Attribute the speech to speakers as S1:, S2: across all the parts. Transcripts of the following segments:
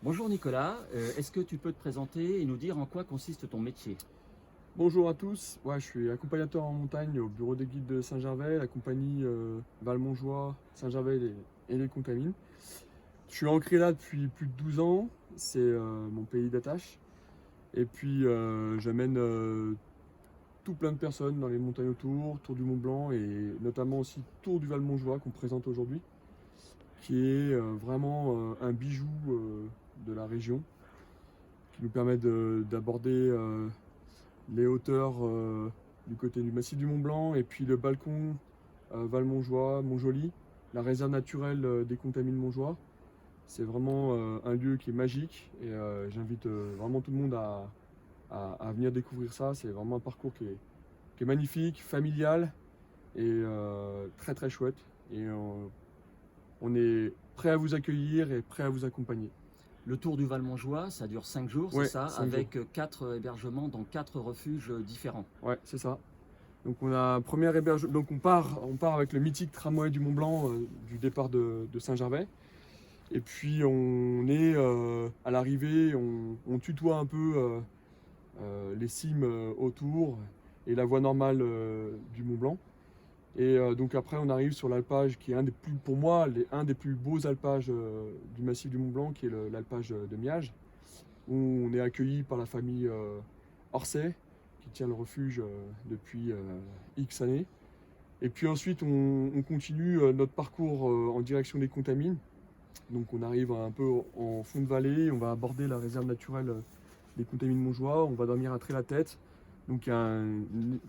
S1: Bonjour Nicolas, est-ce que tu peux te présenter et nous dire en quoi consiste ton métier?
S2: Bonjour à tous, ouais, je suis accompagnateur en montagne au bureau des guides de Saint-Gervais, la compagnie Valmontjoie, Saint-Gervais et les Contamines. Je suis ancré là depuis plus de 12 ans, c'est mon pays d'attache. Et puis j'amène tout plein de personnes dans les montagnes autour, Tour du Mont Blanc et notamment aussi Tour du Valmontjoie qu'on présente aujourd'hui, qui est vraiment un bijou de la région, qui nous permet d'aborder les hauteurs du côté du massif du Mont Blanc et puis le balcon Valmontjoie, Montjoly, la réserve naturelle des Contamines Montjoie. C'est vraiment un lieu qui est magique et j'invite vraiment tout le monde à venir découvrir ça. C'est vraiment un parcours qui est magnifique, familial et très très chouette. Et on est prêt à vous accueillir et prêt à vous accompagner.
S1: Le Tour du Valmontjoie, ça dure 5 jours, c'est
S2: Ouais,
S1: ça,
S2: 5 jours.
S1: avec 4 hébergements dans 4 refuges différents.
S2: Ouais, c'est ça. Donc on a un premier hébergement. Donc on part avec le mythique tramway du Mont Blanc du départ de Saint-Gervais. Et puis on est à l'arrivée, on tutoie un peu les cimes autour et la voie normale du Mont Blanc. Et donc après on arrive sur l'alpage qui est pour moi, un des plus beaux alpages du massif du Mont Blanc, qui est l'alpage de Miage, où on est accueilli par la famille Orsay, qui tient le refuge depuis X années. Et puis ensuite, on continue notre parcours en direction des Contamines. Donc on arrive un peu en fond de vallée, on va aborder la réserve naturelle des Contamines Montjoie, on va dormir à Trélatête. Donc il y a un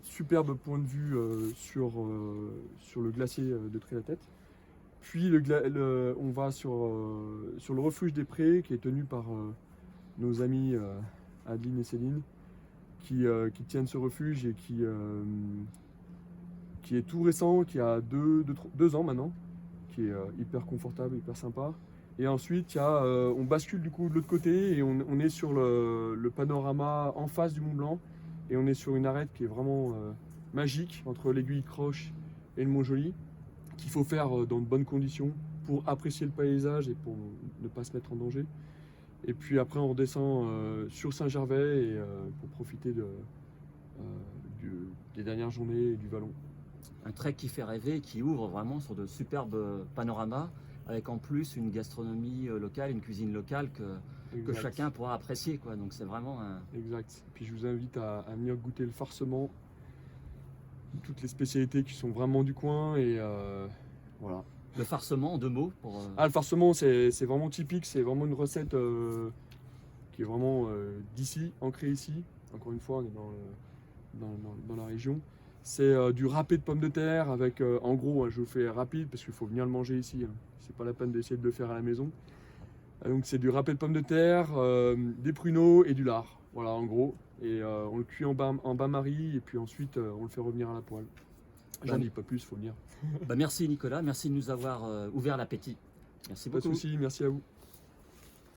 S2: superbe point de vue sur le glacier de Trélatête. Puis on va sur le refuge des Prés, qui est tenu par nos amis Adeline et Céline, qui tiennent ce refuge et qui est tout récent, qui a 2 ans maintenant, qui est hyper confortable, hyper sympa. Et ensuite, on bascule du coup de l'autre côté et on est sur le panorama en face du Mont Blanc. Et on est sur une arête qui est vraiment magique entre l'aiguille Croche et le Montjoly, qu'il faut faire dans de bonnes conditions pour apprécier le paysage et pour ne pas se mettre en danger. Et puis après, on redescend sur Saint-Gervais et, pour profiter des dernières journées et du vallon.
S1: Un trek qui fait rêver et qui ouvre vraiment sur de superbes panoramas, avec en plus une gastronomie locale, une cuisine locale que
S2: Exact.
S1: chacun pourra apprécier, quoi. Donc c'est vraiment un...
S2: Exact. Puis je vous invite à venir goûter le farcement, toutes les spécialités qui sont vraiment du coin et voilà.
S1: Le farcement en 2 mots pour...
S2: Ah, le farcement, c'est vraiment typique, c'est vraiment une recette qui est vraiment d'ici, ancrée ici. Encore une fois, on est dans la région. C'est du râpé de pommes de terre avec, en gros, je vous fais rapide parce qu'il faut venir le manger ici. Hein. C'est pas la peine d'essayer de le faire à la maison. Donc c'est du râpé de pommes de terre, des pruneaux et du lard. Voilà, en gros. Et on le cuit en bain-marie et puis ensuite on le fait revenir à la poêle. J'en dis pas plus, faut venir.
S1: Bah, merci Nicolas, merci de nous avoir ouvert l'appétit. Merci
S2: Pas de
S1: beaucoup.
S2: soucis, merci à vous.